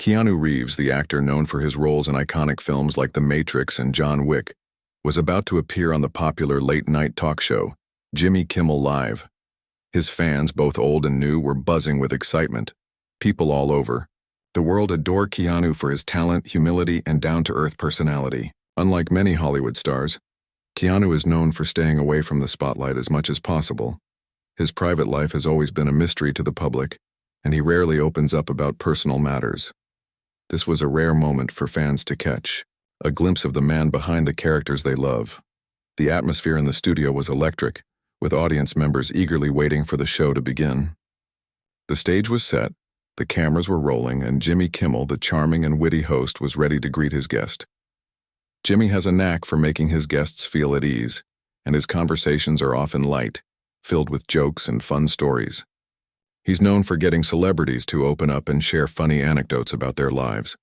Keanu Reeves, the actor known for his roles in iconic films like The Matrix and John Wick, was about to appear on the popular late-night talk show, Jimmy Kimmel Live. His fans, both old and new, were buzzing with excitement. People all over the world adore Keanu for his talent, humility, and down-to-earth personality. Unlike many Hollywood stars, Keanu is known for staying away from the spotlight as much as possible. His private life has always been a mystery to the public, and he rarely opens up about personal matters. This was a rare moment for fans to catch, a glimpse of the man behind the characters they love. The atmosphere in the studio was electric, with audience members eagerly waiting for the show to begin. The stage was set, the cameras were rolling, and Jimmy Kimmel, the charming and witty host, was ready to greet his guest. Jimmy has a knack for making his guests feel at ease, and his conversations are often light, filled with jokes and fun stories. He's known for getting celebrities to open up and share funny anecdotes about their lives.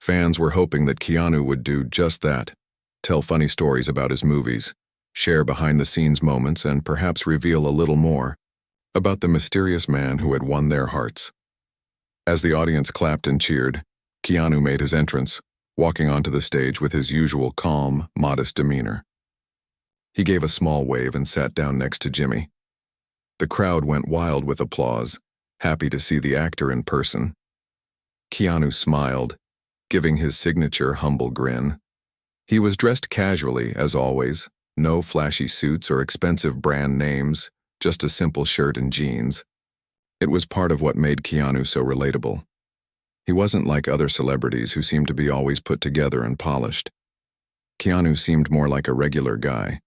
Fans were hoping that Keanu would do just that, tell funny stories about his movies, share behind-the-scenes moments, and perhaps reveal a little more about the mysterious man who had won their hearts. As the audience clapped and cheered, Keanu made his entrance, walking onto the stage with his usual calm, modest demeanor. He gave a small wave and sat down next to Jimmy. The crowd went wild with applause, happy to see the actor in person. Keanu smiled, giving his signature humble grin. He was dressed casually, as always, no flashy suits or expensive brand names, just a simple shirt and jeans. It was part of what made Keanu so relatable. He wasn't like other celebrities who seemed to be always put together and polished. Keanu seemed more like a regular guy,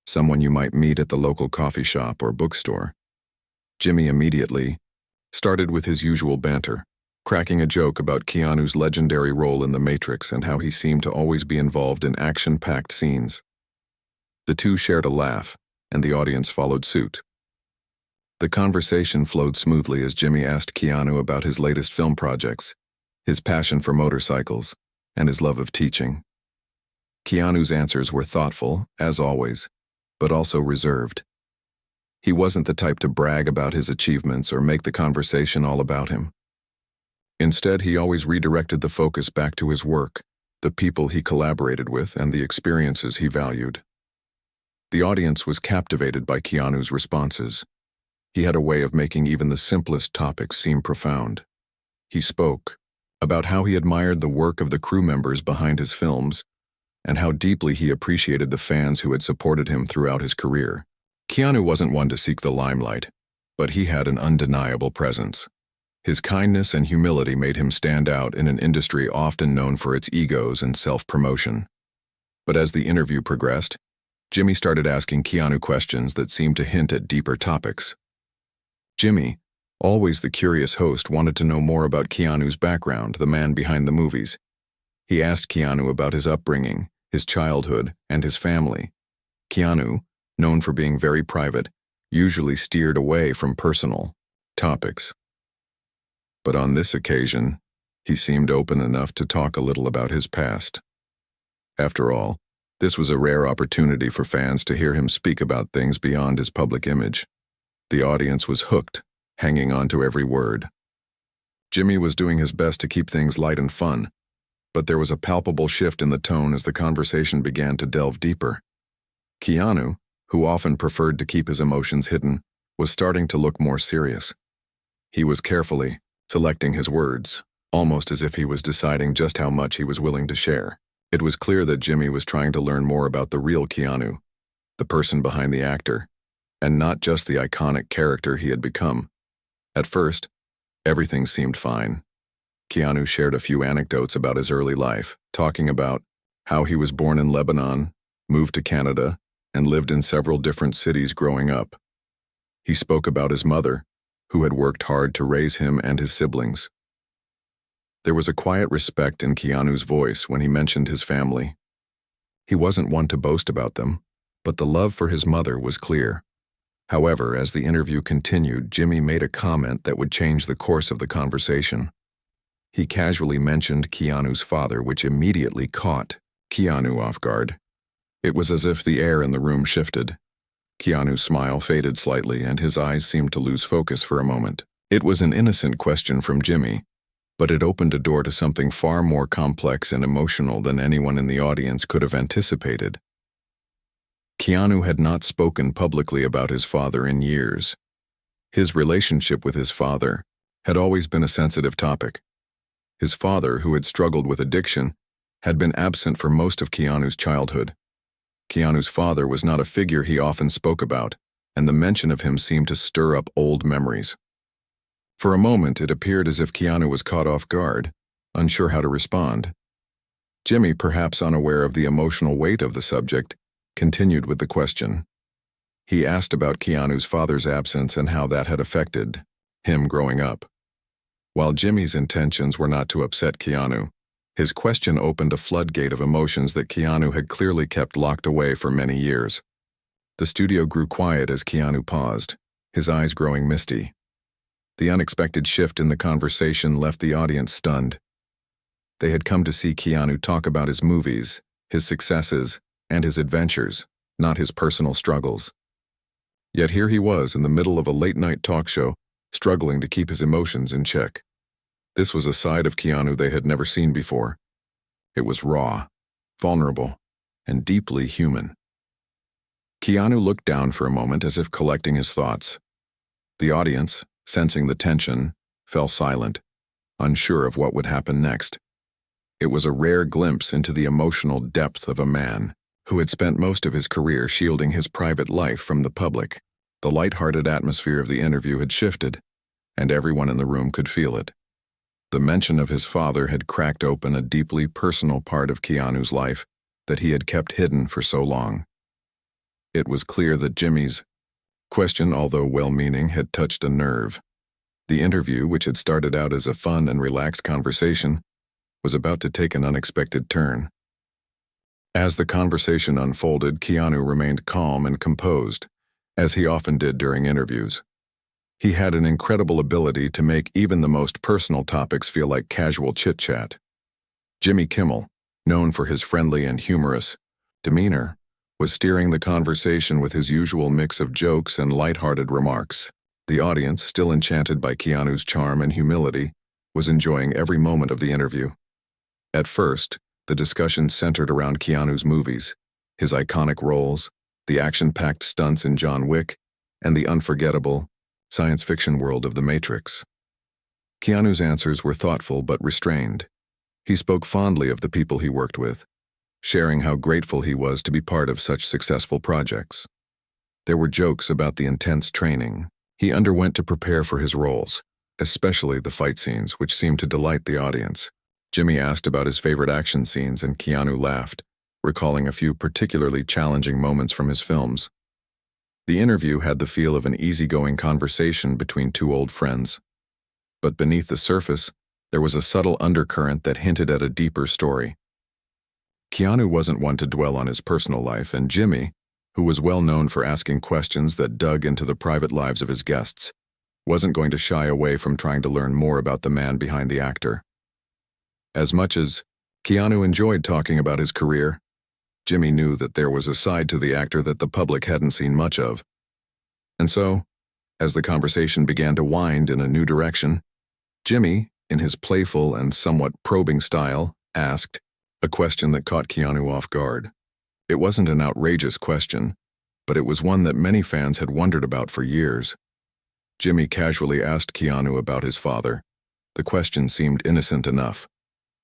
someone you might meet at the local coffee shop or bookstore. Jimmy immediately started with his usual banter, cracking a joke about Keanu's legendary role in The Matrix and how he seemed to always be involved in action-packed scenes. The two shared a laugh, and the audience followed suit. The conversation flowed smoothly as Jimmy asked Keanu about his latest film projects, his passion for motorcycles, and his love of teaching. Keanu's answers were thoughtful, as always, but also reserved. He wasn't the type to brag about his achievements or make the conversation all about him. Instead, he always redirected the focus back to his work, the people he collaborated with, and the experiences he valued. The audience was captivated by Keanu's responses. He had a way of making even the simplest topics seem profound. He spoke about how he admired the work of the crew members behind his films and how deeply he appreciated the fans who had supported him throughout his career. Keanu wasn't one to seek the limelight, but he had an undeniable presence. His kindness and humility made him stand out in an industry often known for its egos and self-promotion. But as the interview progressed, Jimmy started asking Keanu questions that seemed to hint at deeper topics. Jimmy, always the curious host, wanted to know more about Keanu's background, the man behind the movies. He asked Keanu about his upbringing, his childhood, and his family. Keanu, known for being very private, usually steered away from personal topics. But on this occasion, he seemed open enough to talk a little about his past. After all, this was a rare opportunity for fans to hear him speak about things beyond his public image. The audience was hooked, hanging on to every word. Jimmy was doing his best to keep things light and fun, but there was a palpable shift in the tone as the conversation began to delve deeper. Keanu, who often preferred to keep his emotions hidden, was starting to look more serious. He was carefully selecting his words, almost as if he was deciding just how much he was willing to share. It was clear that Jimmy was trying to learn more about the real Keanu, the person behind the actor, and not just the iconic character he had become. At first, everything seemed fine. Keanu shared a few anecdotes about his early life, talking about how he was born in Lebanon, moved to Canada, and lived in several different cities growing up. He spoke about his mother, who had worked hard to raise him and his siblings. There was a quiet respect in Keanu's voice when he mentioned his family. He wasn't one to boast about them, but the love for his mother was clear. However, as the interview continued, Jimmy made a comment that would change the course of the conversation. He casually mentioned Keanu's father, which immediately caught Keanu off guard. It was as if the air in the room shifted. Keanu's smile faded slightly, and his eyes seemed to lose focus for a moment. It was an innocent question from Jimmy, but it opened a door to something far more complex and emotional than anyone in the audience could have anticipated. Keanu had not spoken publicly about his father in years. His relationship with his father had always been a sensitive topic. His father, who had struggled with addiction, had been absent for most of Keanu's childhood. Keanu's father was not a figure he often spoke about, and the mention of him seemed to stir up old memories. For a moment, it appeared as if Keanu was caught off guard, unsure how to respond. Jimmy, perhaps unaware of the emotional weight of the subject, continued with the question. He asked about Keanu's father's absence and how that had affected him growing up. While Jimmy's intentions were not to upset Keanu, his question opened a floodgate of emotions that Keanu had clearly kept locked away for many years. The studio grew quiet as Keanu paused, his eyes growing misty. The unexpected shift in the conversation left the audience stunned. They had come to see Keanu talk about his movies, his successes, and his adventures, not his personal struggles. Yet here he was in the middle of a late-night talk show, struggling to keep his emotions in check. This was a side of Keanu they had never seen before. It was raw, vulnerable, and deeply human. Keanu looked down for a moment as if collecting his thoughts. The audience, sensing the tension, fell silent, unsure of what would happen next. It was a rare glimpse into the emotional depth of a man who had spent most of his career shielding his private life from the public. The light-hearted atmosphere of the interview had shifted, and everyone in the room could feel it. The mention of his father had cracked open a deeply personal part of Keanu's life that he had kept hidden for so long. It was clear that Jimmy's question, although well-meaning, had touched a nerve. The interview, which had started out as a fun and relaxed conversation, was about to take an unexpected turn. As the conversation unfolded, Keanu remained calm and composed, as he often did during interviews. He had an incredible ability to make even the most personal topics feel like casual chit-chat. Jimmy Kimmel, known for his friendly and humorous demeanor, was steering the conversation with his usual mix of jokes and light-hearted remarks. The audience, still enchanted by Keanu's charm and humility, was enjoying every moment of the interview. At first, the discussion centered around Keanu's movies, his iconic roles, the action-packed stunts in John Wick, and the unforgettable science fiction world of The Matrix. Keanu's answers were thoughtful but restrained. He spoke fondly of the people he worked with, sharing how grateful he was to be part of such successful projects. There were jokes about the intense training he underwent to prepare for his roles, especially the fight scenes, which seemed to delight the audience. Jimmy asked about his favorite action scenes, and Keanu laughed, recalling a few particularly challenging moments from his films. The interview had the feel of an easygoing conversation between two old friends. But beneath the surface, there was a subtle undercurrent that hinted at a deeper story. Keanu wasn't one to dwell on his personal life, and Jimmy, who was well known for asking questions that dug into the private lives of his guests, wasn't going to shy away from trying to learn more about the man behind the actor. As much as Keanu enjoyed talking about his career, Jimmy knew that there was a side to the actor that the public hadn't seen much of. And so, as the conversation began to wind in a new direction, Jimmy, in his playful and somewhat probing style, asked a question that caught Keanu off guard. It wasn't an outrageous question, but it was one that many fans had wondered about for years. Jimmy casually asked Keanu about his father. The question seemed innocent enough.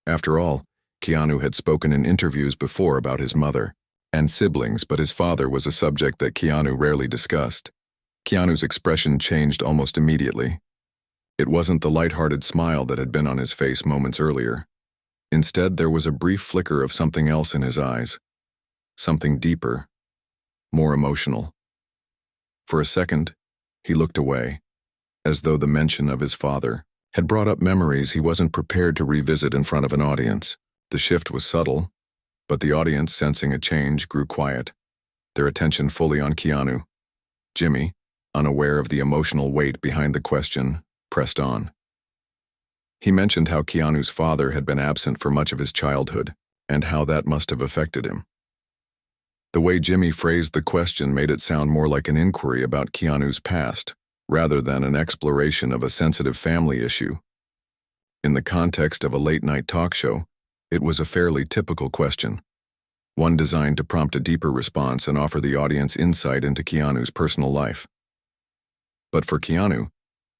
After all, Keanu had spoken in interviews before about his mother and siblings, but his father was a subject that Keanu rarely discussed. Keanu's expression changed almost immediately. It wasn't the light-hearted smile that had been on his face moments earlier. Instead, there was a brief flicker of something else in his eyes. Something deeper, more emotional. For a second, he looked away, as though the mention of his father had brought up memories he wasn't prepared to revisit in front of an audience. The shift was subtle, but the audience, sensing a change, grew quiet, their attention fully on Keanu. Jimmy, unaware of the emotional weight behind the question, pressed on. He mentioned how Keanu's father had been absent for much of his childhood, and how that must have affected him. The way Jimmy phrased the question made it sound more like an inquiry about Keanu's past, rather than an exploration of a sensitive family issue. In the context of a late-night talk show, it was a fairly typical question, one designed to prompt a deeper response and offer the audience insight into Keanu's personal life. But for Keanu,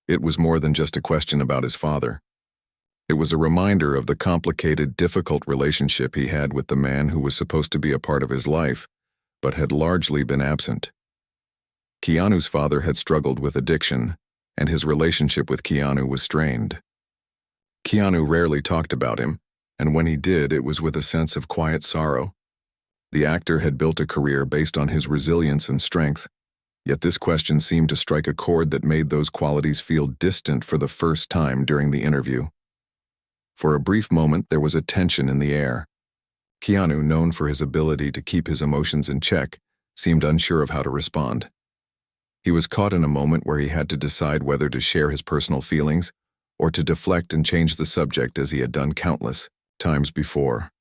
it was more than just a question about his father. It was a reminder of the complicated, difficult relationship he had with the man who was supposed to be a part of his life, but had largely been absent. Keanu's father had struggled with addiction, and his relationship with Keanu was strained. Keanu rarely talked about him, and when he did, it was with a sense of quiet sorrow. The actor had built a career based on his resilience and strength, yet this question seemed to strike a chord that made those qualities feel distant for the first time during the interview. For a brief moment, there was a tension in the air. Keanu, known for his ability to keep his emotions in check, seemed unsure of how to respond. He was caught in a moment where he had to decide whether to share his personal feelings or to deflect and change the subject as he had done countless times before.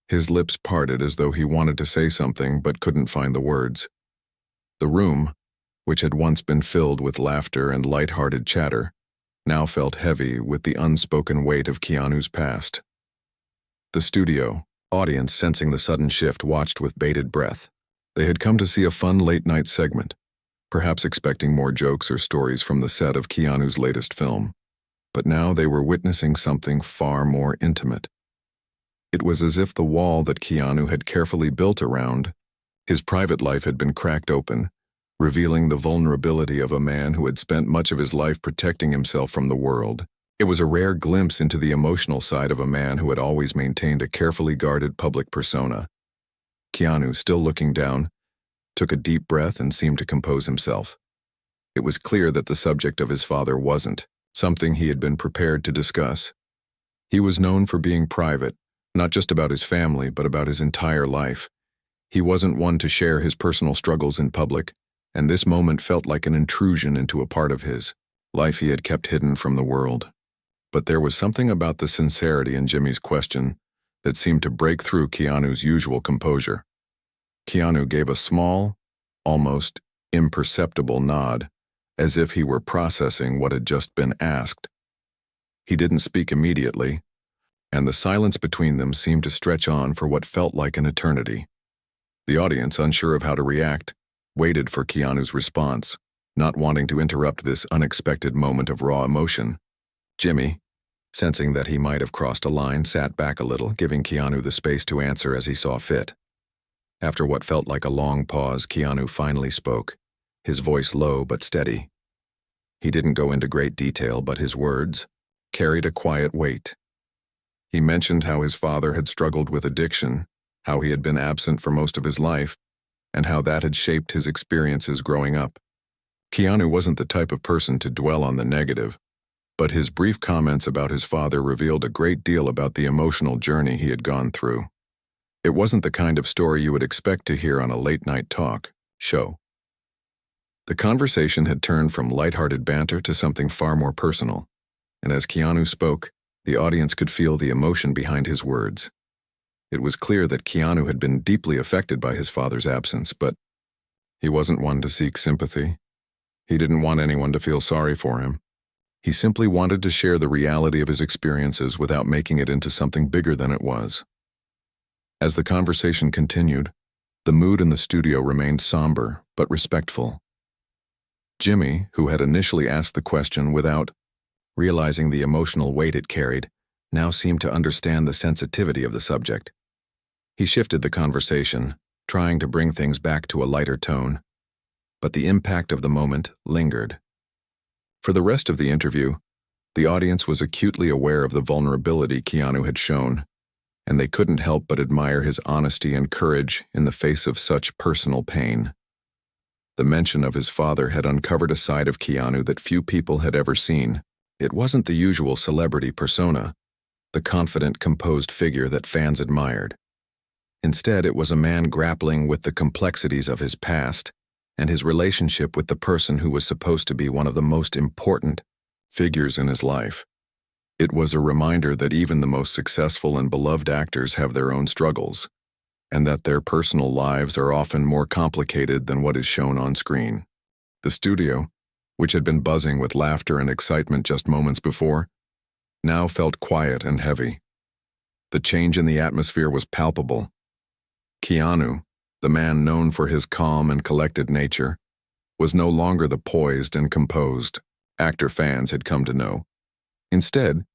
His lips parted as though he wanted to say something but couldn't find the words. The room, which had once been filled with laughter and light-hearted chatter, now felt heavy with the unspoken weight of Keanu's past. The studio audience, sensing the sudden shift, watched with bated breath. They had come to see a fun late-night segment, perhaps expecting more jokes or stories from the set of Keanu's latest film. But now they were witnessing something far more intimate. It was as if the wall that Keanu had carefully built around his private life had been cracked open, revealing the vulnerability of a man who had spent much of his life protecting himself from the world. It was a rare glimpse into the emotional side of a man who had always maintained a carefully guarded public persona. Keanu, still looking down, took a deep breath and seemed to compose himself. It was clear that the subject of his father wasn't something he had been prepared to discuss. He was known for being private, not just about his family, but about his entire life. He wasn't one to share his personal struggles in public, and this moment felt like an intrusion into a part of his life he had kept hidden from the world. But there was something about the sincerity in Jimmy's question that seemed to break through Keanu's usual composure. Keanu gave a small, almost imperceptible nod, as if he were processing what had just been asked. He didn't speak immediately, and the silence between them seemed to stretch on for what felt like an eternity. The audience, unsure of how to react, waited for Keanu's response, not wanting to interrupt this unexpected moment of raw emotion. Jimmy, sensing that he might have crossed a line, sat back a little, giving Keanu the space to answer as he saw fit. After what felt like a long pause, Keanu finally spoke, his voice low but steady. He didn't go into great detail, but his words carried a quiet weight. He mentioned how his father had struggled with addiction, how he had been absent for most of his life, and how that had shaped his experiences growing up. Keanu wasn't the type of person to dwell on the negative, but his brief comments about his father revealed a great deal about the emotional journey he had gone through. It wasn't the kind of story you would expect to hear on a late-night talk show. The conversation had turned from lighthearted banter to something far more personal, and as Keanu spoke, the audience could feel the emotion behind his words. It was clear that Keanu had been deeply affected by his father's absence, but he wasn't one to seek sympathy. He didn't want anyone to feel sorry for him. He simply wanted to share the reality of his experiences without making it into something bigger than it was. As the conversation continued, the mood in the studio remained somber but respectful. Jimmy, who had initially asked the question without realizing the emotional weight it carried, now seemed to understand the sensitivity of the subject. He shifted the conversation, trying to bring things back to a lighter tone, but the impact of the moment lingered. For the rest of the interview, the audience was acutely aware of the vulnerability Keanu had shown, and they couldn't help but admire his honesty and courage in the face of such personal pain. The mention of his father had uncovered a side of Keanu that few people had ever seen. It wasn't the usual celebrity persona, the confident, composed figure that fans admired. Instead, it was a man grappling with the complexities of his past and his relationship with the person who was supposed to be one of the most important figures in his life. It was a reminder that even the most successful and beloved actors have their own struggles, and that their personal lives are often more complicated than what is shown on screen. The studio, which had been buzzing with laughter and excitement just moments before, now felt quiet and heavy. The change in the atmosphere was palpable. Keanu, the man known for his calm and collected nature, was no longer the poised and composed actor fans had come to know. Instead,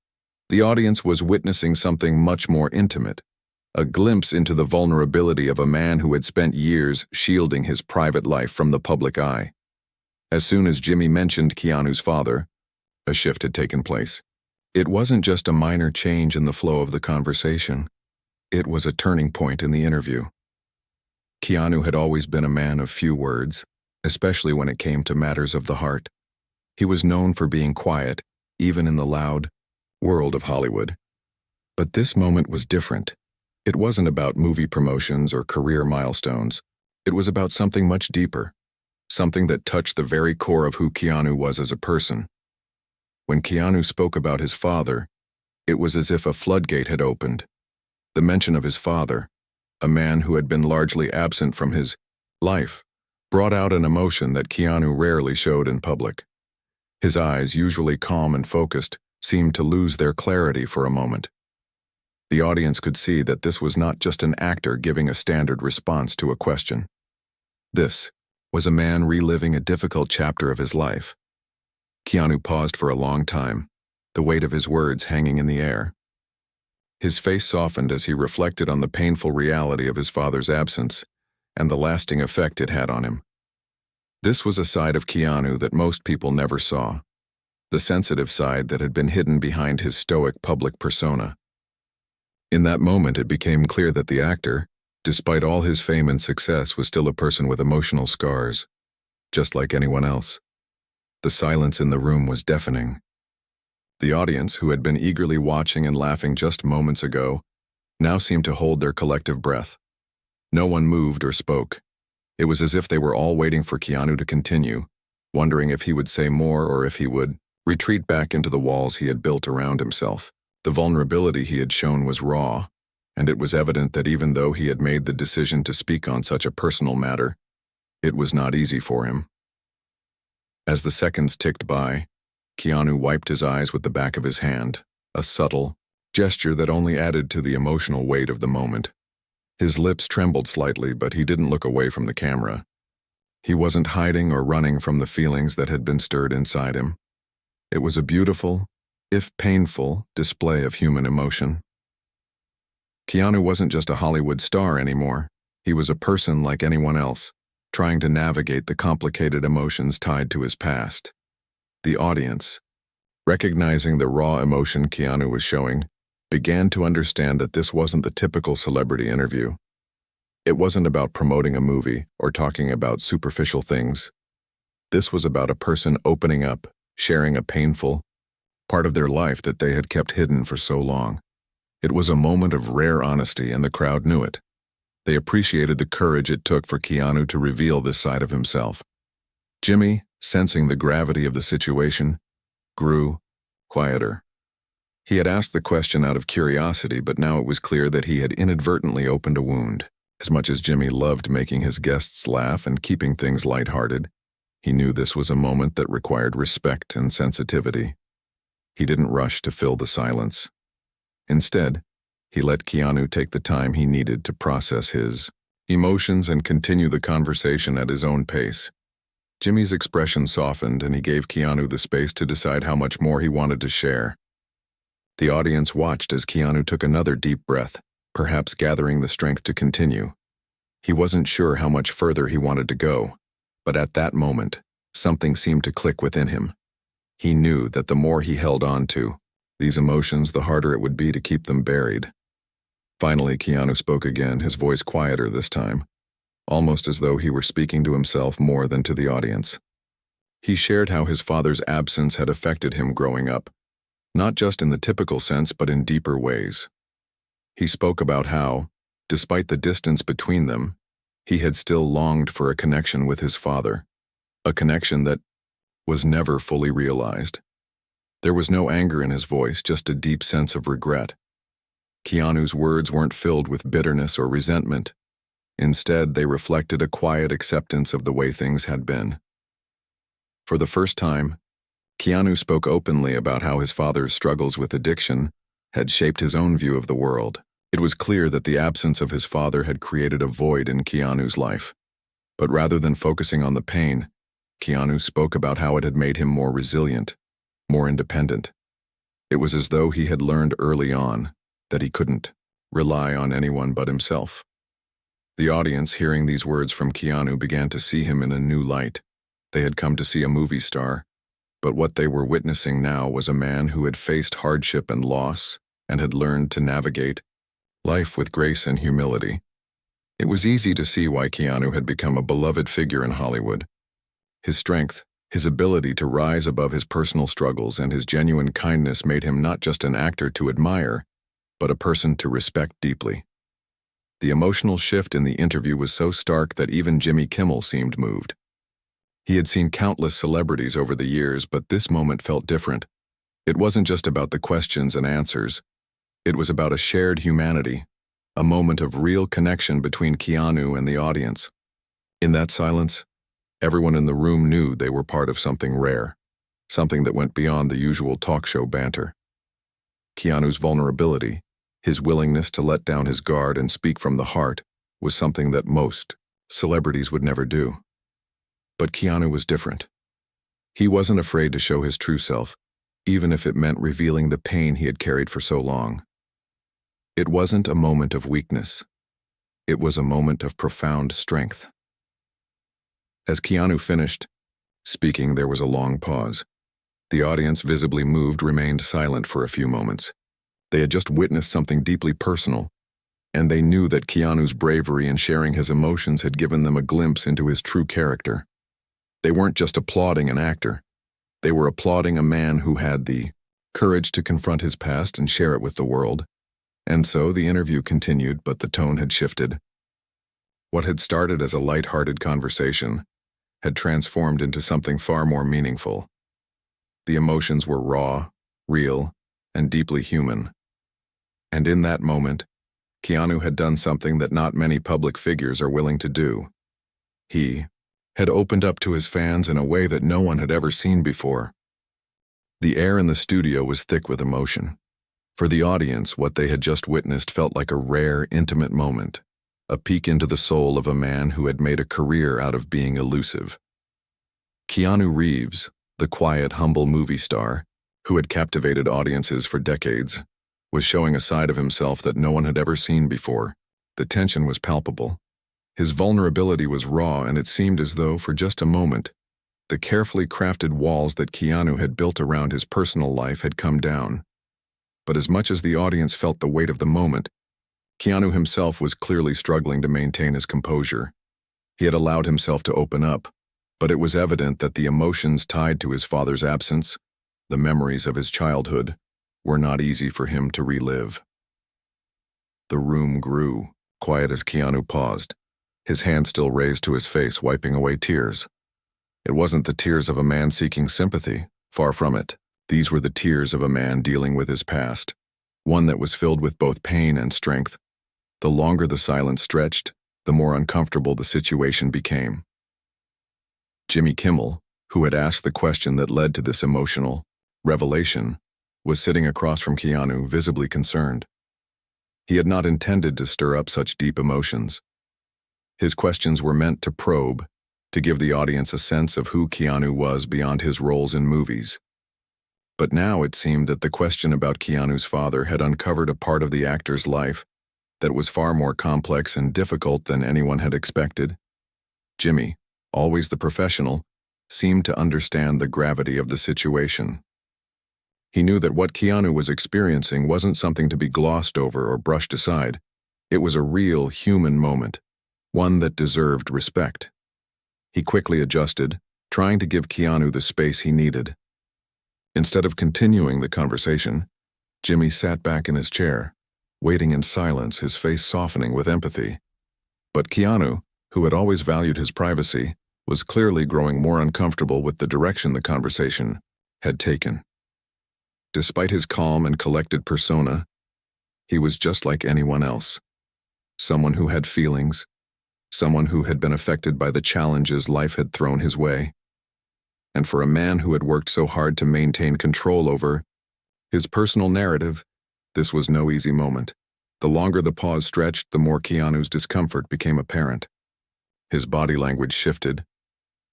the audience was witnessing something much more intimate, a glimpse into the vulnerability of a man who had spent years shielding his private life from the public eye. As soon as Jimmy mentioned Keanu's father, a shift had taken place. It wasn't just a minor change in the flow of the conversation. It was a turning point in the interview. Keanu had always been a man of few words, especially when it came to matters of the heart. He was known for being quiet, even in the loud world of Hollywood. But this moment was different. It wasn't about movie promotions or career milestones. It was about something much deeper, something that touched the very core of who Keanu was as a person. When Keanu spoke about his father, it was as if a floodgate had opened. The mention of his father, a man who had been largely absent from his life, brought out an emotion that Keanu rarely showed in public. His eyes, usually calm and focused, seemed to lose their clarity for a moment. The audience could see that this was not just an actor giving a standard response to a question. This was a man reliving a difficult chapter of his life. Keanu paused for a long time, the weight of his words hanging in the air. His face softened as he reflected on the painful reality of his father's absence and the lasting effect it had on him. This was a side of Keanu that most people never saw, the sensitive side that had been hidden behind his stoic public persona. In that moment, it became clear that the actor, despite all his fame and success, was still a person with emotional scars, just like anyone else. The silence in the room was deafening. The audience, who had been eagerly watching and laughing just moments ago, now seemed to hold their collective breath. No one moved or spoke. It was as if they were all waiting for Keanu to continue, wondering if he would say more or if he would retreat back into the walls he had built around himself. The vulnerability he had shown was raw, and it was evident that even though he had made the decision to speak on such a personal matter, it was not easy for him. As the seconds ticked by, Keanu wiped his eyes with the back of his hand, a subtle gesture that only added to the emotional weight of the moment. His lips trembled slightly, but he didn't look away from the camera. He wasn't hiding or running from the feelings that had been stirred inside him. It was a beautiful, if painful, display of human emotion. Keanu wasn't just a Hollywood star anymore. He was a person like anyone else, trying to navigate the complicated emotions tied to his past. The audience, recognizing the raw emotion Keanu was showing, began to understand that this wasn't the typical celebrity interview. It wasn't about promoting a movie or talking about superficial things. This was about a person opening up, sharing a painful part of their life that they had kept hidden for so long. It was a moment of rare honesty, and the crowd knew it. They appreciated the courage it took for Keanu to reveal this side of himself. Jimmy, sensing the gravity of the situation, grew quieter. He had asked the question out of curiosity, but now it was clear that he had inadvertently opened a wound. As much as Jimmy loved making his guests laugh and keeping things lighthearted, he knew this was a moment that required respect and sensitivity. He didn't rush to fill the silence. Instead, he let Keanu take the time he needed to process his emotions and continue the conversation at his own pace. Jimmy's expression softened, and he gave Keanu the space to decide how much more he wanted to share. The audience watched as Keanu took another deep breath, perhaps gathering the strength to continue. He wasn't sure how much further he wanted to go, but at that moment, something seemed to click within him. He knew that the more he held on to these emotions, the harder it would be to keep them buried. Finally, Keanu spoke again, his voice quieter this time, almost as though he were speaking to himself more than to the audience. He shared how his father's absence had affected him growing up, not just in the typical sense but in deeper ways. He spoke about how, despite the distance between them, he had still longed for a connection with his father, a connection that was never fully realized. There was no anger in his voice, just a deep sense of regret. Keanu's words weren't filled with bitterness or resentment. Instead, they reflected a quiet acceptance of the way things had been. For the first time, Keanu spoke openly about how his father's struggles with addiction had shaped his own view of the world. It was clear that the absence of his father had created a void in Keanu's life. But rather than focusing on the pain, Keanu spoke about how it had made him more resilient, more independent. It was as though he had learned early on that he couldn't rely on anyone but himself. The audience, hearing these words from Keanu, began to see him in a new light. They had come to see a movie star, but what they were witnessing now was a man who had faced hardship and loss and had learned to navigate life with grace and humility. It was easy to see why Keanu had become a beloved figure in Hollywood. His strength, his ability to rise above his personal struggles, and his genuine kindness made him not just an actor to admire, but a person to respect deeply. The emotional shift in the interview was so stark that even Jimmy Kimmel seemed moved. He had seen countless celebrities over the years, but this moment felt different. It wasn't just about the questions and answers. It was about a shared humanity, a moment of real connection between Keanu and the audience. In that silence, everyone in the room knew they were part of something rare, something that went beyond the usual talk show banter. Keanu's vulnerability, his willingness to let down his guard and speak from the heart, was something that most celebrities would never do. But Keanu was different. He wasn't afraid to show his true self, even if it meant revealing the pain he had carried for so long. It wasn't a moment of weakness. It was a moment of profound strength. As Keanu finished speaking, there was a long pause. The audience, visibly moved, remained silent for a few moments. They had just witnessed something deeply personal, and they knew that Keanu's bravery in sharing his emotions had given them a glimpse into his true character. They weren't just applauding an actor. They were applauding a man who had the courage to confront his past and share it with the world. And so the interview continued, but the tone had shifted. What had started as a light-hearted conversation had transformed into something far more meaningful. The emotions were raw, real, and deeply human. And in that moment, Keanu had done something that not many public figures are willing to do. He had opened up to his fans in a way that no one had ever seen before. The air in the studio was thick with emotion. For the audience, what they had just witnessed felt like a rare, intimate moment, a peek into the soul of a man who had made a career out of being elusive. Keanu Reeves, the quiet, humble movie star, who had captivated audiences for decades, was showing a side of himself that no one had ever seen before. The tension was palpable. His vulnerability was raw, and it seemed as though, for just a moment, the carefully crafted walls that Keanu had built around his personal life had come down. But as much as the audience felt the weight of the moment, Keanu himself was clearly struggling to maintain his composure. He had allowed himself to open up, but it was evident that the emotions tied to his father's absence, the memories of his childhood, were not easy for him to relive. The room grew, quiet as Keanu paused, his hand still raised to his face, wiping away tears. It wasn't the tears of a man seeking sympathy, far from it. These were the tears of a man dealing with his past, one that was filled with both pain and strength. The longer the silence stretched, the more uncomfortable the situation became. Jimmy Kimmel, who had asked the question that led to this emotional revelation, was sitting across from Keanu, visibly concerned. He had not intended to stir up such deep emotions. His questions were meant to probe, to give the audience a sense of who Keanu was beyond his roles in movies. But now it seemed that the question about Keanu's father had uncovered a part of the actor's life that was far more complex and difficult than anyone had expected. Jimmy, always the professional, seemed to understand the gravity of the situation. He knew that what Keanu was experiencing wasn't something to be glossed over or brushed aside. It was a real human moment, one that deserved respect. He quickly adjusted, trying to give Keanu the space he needed. Instead of continuing the conversation, Jimmy sat back in his chair, waiting in silence, his face softening with empathy. But Keanu, who had always valued his privacy, was clearly growing more uncomfortable with the direction the conversation had taken. Despite his calm and collected persona, he was just like anyone else. Someone who had feelings, someone who had been affected by the challenges life had thrown his way. And for a man who had worked so hard to maintain control over his personal narrative, this was no easy moment. The longer the pause stretched, the more Keanu's discomfort became apparent. His body language shifted.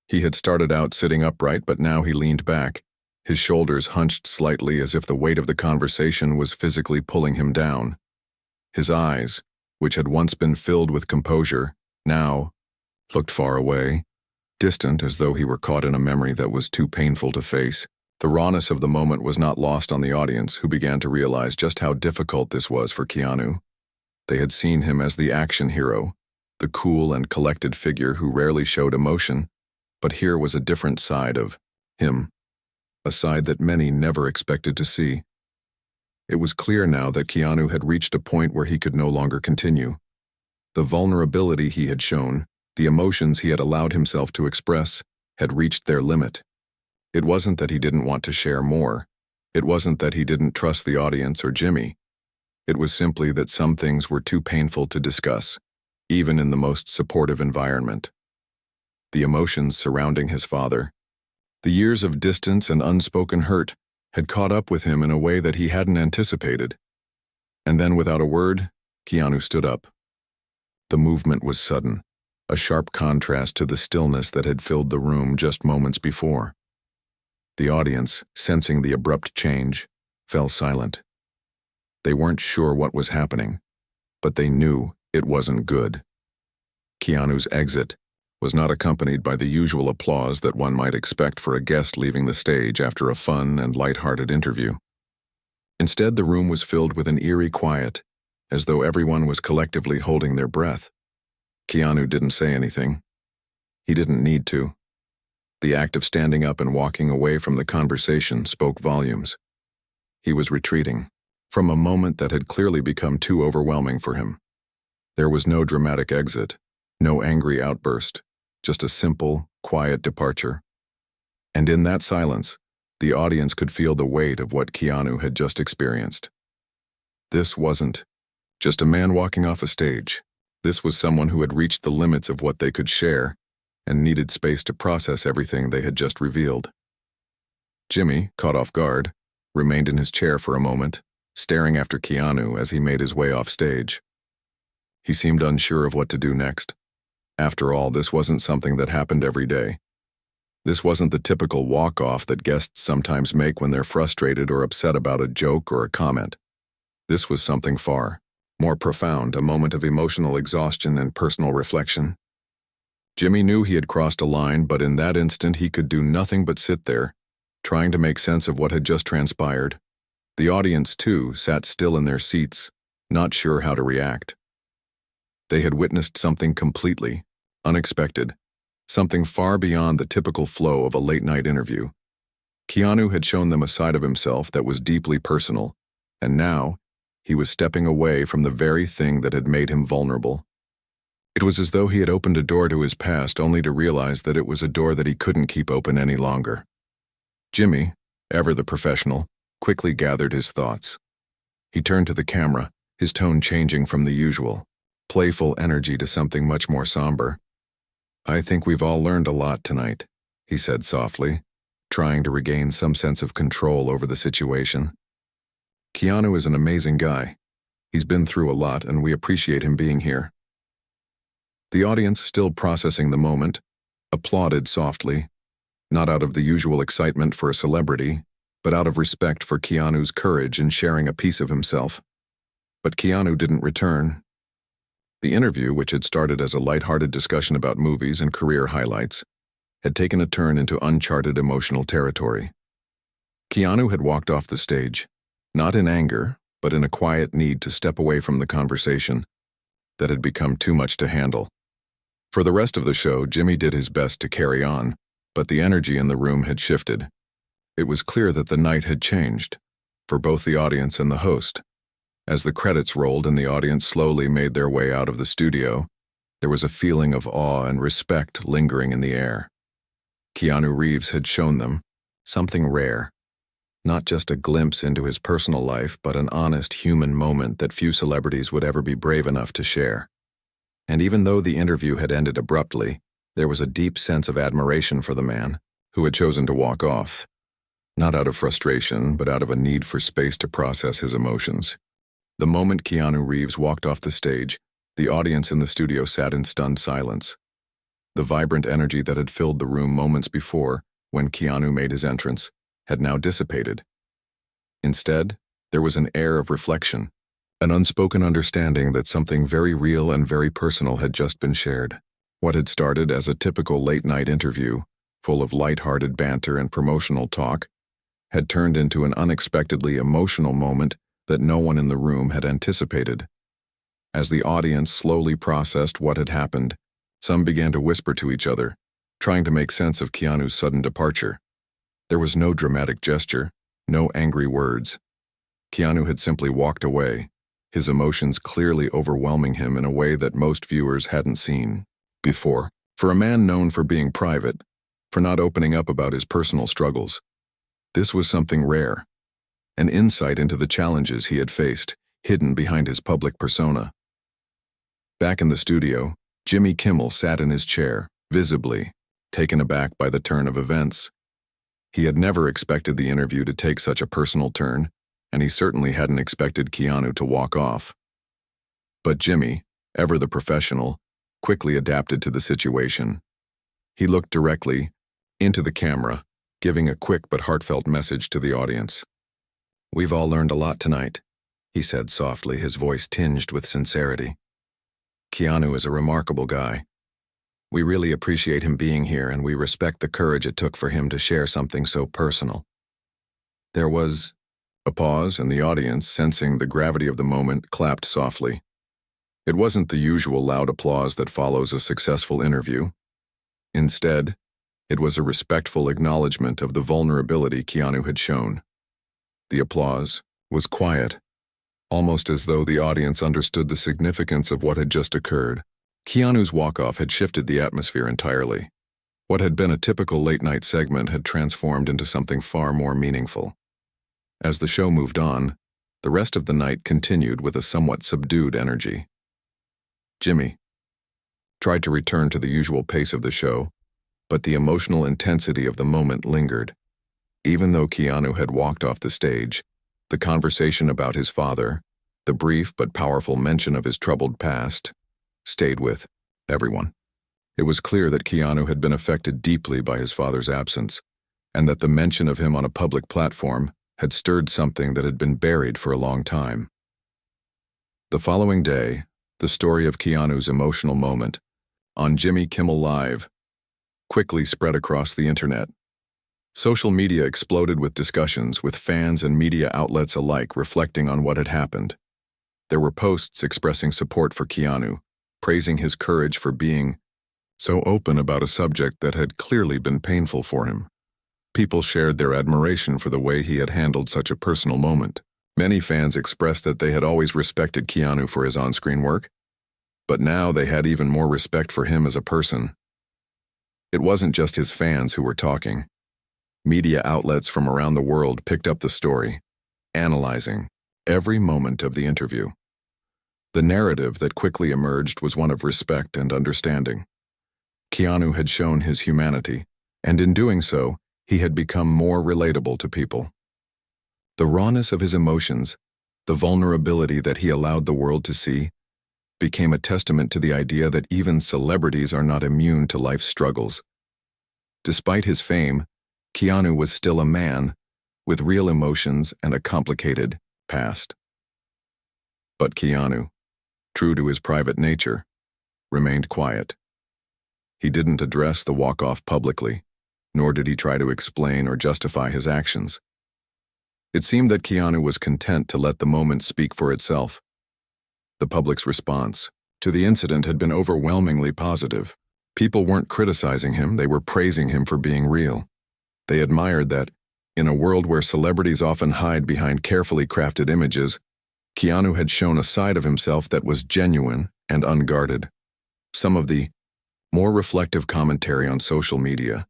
He had started out sitting upright, but now he leaned back, his shoulders hunched slightly as if the weight of the conversation was physically pulling him down. His eyes, which had once been filled with composure, now looked far away, distant, as though he were caught in a memory that was too painful to face. The rawness of the moment was not lost on the audience, who began to realize just how difficult this was for Keanu. They had seen him as the action hero, the cool and collected figure who rarely showed emotion, but here was a different side of him, a side that many never expected to see. It was clear now that Keanu had reached a point where he could no longer continue. The vulnerability he had shown, the emotions he had allowed himself to express, had reached their limit. It wasn't that he didn't want to share more. It wasn't that he didn't trust the audience or Jimmy. It was simply that some things were too painful to discuss, even in the most supportive environment. The emotions surrounding his father, the years of distance and unspoken hurt, had caught up with him in a way that he hadn't anticipated. And then, without a word, Keanu stood up. The movement was sudden, a sharp contrast to the stillness that had filled the room just moments before. The audience, sensing the abrupt change, fell silent. They weren't sure what was happening, but they knew it wasn't good. Keanu's exit was not accompanied by the usual applause that one might expect for a guest leaving the stage after a fun and light-hearted interview. Instead, the room was filled with an eerie quiet, as though everyone was collectively holding their breath. Keanu didn't say anything. He didn't need to. The act of standing up and walking away from the conversation spoke volumes. He was retreating from a moment that had clearly become too overwhelming for him. There was no dramatic exit, no angry outburst, just a simple, quiet departure. And in that silence, the audience could feel the weight of what Keanu had just experienced. This wasn't just a man walking off a stage. This was someone who had reached the limits of what they could share and needed space to process everything they had just revealed. Jimmy, caught off guard, remained in his chair for a moment, staring after Keanu as he made his way off stage. He seemed unsure of what to do next. After all, this wasn't something that happened every day. This wasn't the typical walk-off that guests sometimes make when they're frustrated or upset about a joke or a comment. This was something far more profound, a moment of emotional exhaustion and personal reflection. Jimmy knew he had crossed a line, but in that instant he could do nothing but sit there, trying to make sense of what had just transpired. The audience, too, sat still in their seats, not sure how to react. They had witnessed something completely unexpected, something far beyond the typical flow of a late-night interview. Keanu had shown them a side of himself that was deeply personal, and now he was stepping away from the very thing that had made him vulnerable. It was as though he had opened a door to his past only to realize that it was a door that he couldn't keep open any longer. Jimmy, ever the professional, quickly gathered his thoughts. He turned to the camera, his tone changing from the usual playful energy to something much more somber. "I think we've all learned a lot tonight," he said softly, trying to regain some sense of control over the situation. "Keanu is an amazing guy. He's been through a lot, and we appreciate him being here." The audience, still processing the moment, applauded softly, not out of the usual excitement for a celebrity, but out of respect for Keanu's courage in sharing a piece of himself. But Keanu didn't return. The interview, which had started as a light-hearted discussion about movies and career highlights, had taken a turn into uncharted emotional territory. Keanu had walked off the stage, not in anger, but in a quiet need to step away from the conversation that had become too much to handle. For the rest of the show, Jimmy did his best to carry on, but the energy in the room had shifted. It was clear that the night had changed, for both the audience and the host. As the credits rolled and the audience slowly made their way out of the studio, there was a feeling of awe and respect lingering in the air. Keanu Reeves had shown them something rare, not just a glimpse into his personal life, but an honest human moment that few celebrities would ever be brave enough to share. And even though the interview had ended abruptly, there was a deep sense of admiration for the man, who had chosen to walk off, not out of frustration, but out of a need for space to process his emotions. The moment Keanu Reeves walked off the stage, the audience in the studio sat in stunned silence. The vibrant energy that had filled the room moments before, when Keanu made his entrance, had now dissipated. Instead, there was an air of reflection, an unspoken understanding that something very real and very personal had just been shared. What had started as a typical late-night interview, full of light-hearted banter and promotional talk, had turned into an unexpectedly emotional moment that no one in the room had anticipated. As the audience slowly processed what had happened, some began to whisper to each other, trying to make sense of Keanu's sudden departure. There was no dramatic gesture, no angry words. Keanu had simply walked away, his emotions clearly overwhelming him in a way that most viewers hadn't seen before. For a man known for being private, for not opening up about his personal struggles, this was something rare, an insight into the challenges he had faced, hidden behind his public persona. Back in the studio, Jimmy Kimmel sat in his chair, visibly taken aback by the turn of events. He had never expected the interview to take such a personal turn, and he certainly hadn't expected Keanu to walk off. But Jimmy, ever the professional, quickly adapted to the situation. He looked directly into the camera, giving a quick but heartfelt message to the audience. "We've all learned a lot tonight," he said softly, his voice tinged with sincerity. "Keanu is a remarkable guy. We really appreciate him being here, and we respect the courage it took for him to share something so personal." There was a pause, and the audience, sensing the gravity of the moment, clapped softly. It wasn't the usual loud applause that follows a successful interview. Instead, it was a respectful acknowledgement of the vulnerability Keanu had shown. The applause was quiet, almost as though the audience understood the significance of what had just occurred. Keanu's walk-off had shifted the atmosphere entirely. What had been a typical late-night segment had transformed into something far more meaningful. As the show moved on, the rest of the night continued with a somewhat subdued energy. Jimmy tried to return to the usual pace of the show, but the emotional intensity of the moment lingered. Even though Keanu had walked off the stage, the conversation about his father, the brief but powerful mention of his troubled past, stayed with everyone. It was clear that Keanu had been affected deeply by his father's absence, and that the mention of him on a public platform had stirred something that had been buried for a long time. The following day, the story of Keanu's emotional moment on Jimmy Kimmel Live quickly spread across the internet. Social media exploded with discussions, with fans and media outlets alike reflecting on what had happened. There were posts expressing support for Keanu, praising his courage for being so open about a subject that had clearly been painful for him. People shared their admiration for the way he had handled such a personal moment. Many fans expressed that they had always respected Keanu for his on-screen work, but now they had even more respect for him as a person. It wasn't just his fans who were talking. Media outlets from around the world picked up the story, analyzing every moment of the interview. The narrative that quickly emerged was one of respect and understanding. Keanu had shown his humanity, and in doing so, he had become more relatable to people. The rawness of his emotions, the vulnerability that he allowed the world to see, became a testament to the idea that even celebrities are not immune to life's struggles. Despite his fame, Keanu was still a man, with real emotions and a complicated past. But Keanu, true to his private nature, remained quiet. He didn't address the walk-off publicly, nor did he try to explain or justify his actions. It seemed that Keanu was content to let the moment speak for itself. The public's response to the incident had been overwhelmingly positive. People weren't criticizing him, they were praising him for being real. They admired that, in a world where celebrities often hide behind carefully crafted images, Keanu had shown a side of himself that was genuine and unguarded. Some of the more reflective commentary on social media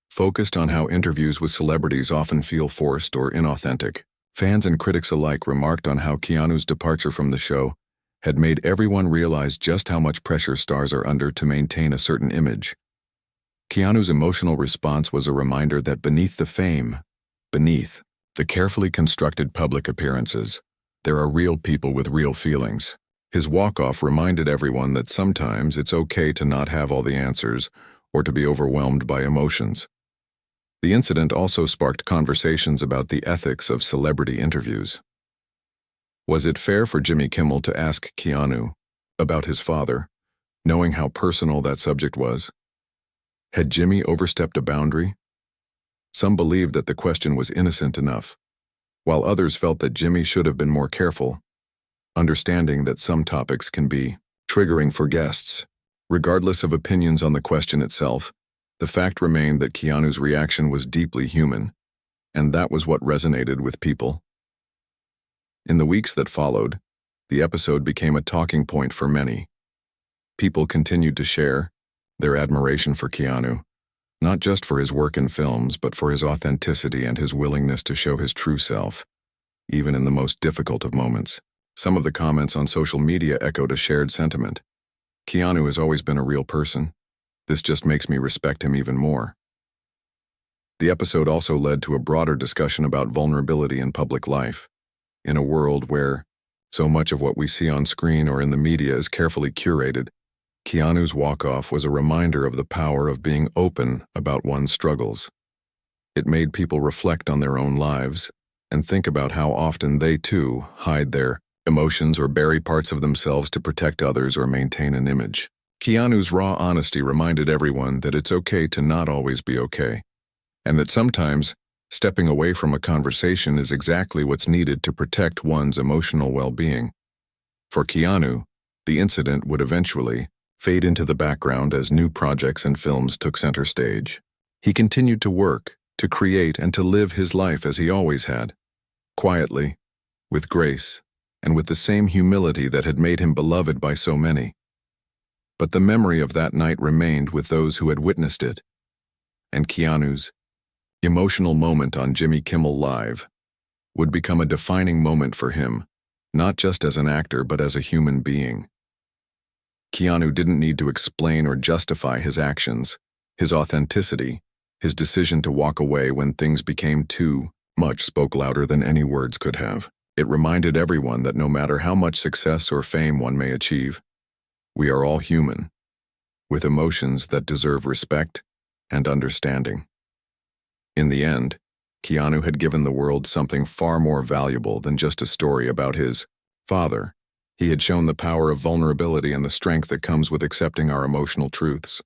focused on how interviews with celebrities often feel forced or inauthentic. Fans and critics alike remarked on how Keanu's departure from the show had made everyone realize just how much pressure stars are under to maintain a certain image. Keanu's emotional response was a reminder that beneath the fame, beneath the carefully constructed public appearances, there are real people with real feelings. His walk-off reminded everyone that sometimes it's okay to not have all the answers or to be overwhelmed by emotions. The incident also sparked conversations about the ethics of celebrity interviews. Was it fair for Jimmy Kimmel to ask Keanu about his father, knowing how personal that subject was? Had Jimmy overstepped a boundary? Some believed that the question was innocent enough, while others felt that Jimmy should have been more careful, understanding that some topics can be triggering for guests. Regardless of opinions on the question itself, the fact remained that Keanu's reaction was deeply human, and that was what resonated with people. In the weeks that followed, the episode became a talking point for many. People continued to share their admiration for Keanu, not just for his work in films, but for his authenticity and his willingness to show his true self, even in the most difficult of moments. Some of the comments on social media echoed a shared sentiment. Keanu has always been a real person. This just makes me respect him even more. The episode also led to a broader discussion about vulnerability in public life. In a world where so much of what we see on screen or in the media is carefully curated, Keanu's walk-off was a reminder of the power of being open about one's struggles. It made people reflect on their own lives and think about how often they too hide their emotions or bury parts of themselves to protect others or maintain an image. Keanu's raw honesty reminded everyone that it's okay to not always be okay, and that sometimes stepping away from a conversation is exactly what's needed to protect one's emotional well-being. For Keanu, the incident would eventually fade into the background as new projects and films took center stage. He continued to work, to create, and to live his life as he always had, quietly, with grace, and with the same humility that had made him beloved by so many. But the memory of that night remained with those who had witnessed it, and Keanu's emotional moment on Jimmy Kimmel Live would become a defining moment for him, not just as an actor but as a human being. Keanu didn't need to explain or justify his actions, his authenticity, his decision to walk away when things became too much spoke louder than any words could have. It reminded everyone that no matter how much success or fame one may achieve, we are all human, with emotions that deserve respect and understanding. In the end, Keanu had given the world something far more valuable than just a story about his father. He had shown the power of vulnerability and the strength that comes with accepting our emotional truths.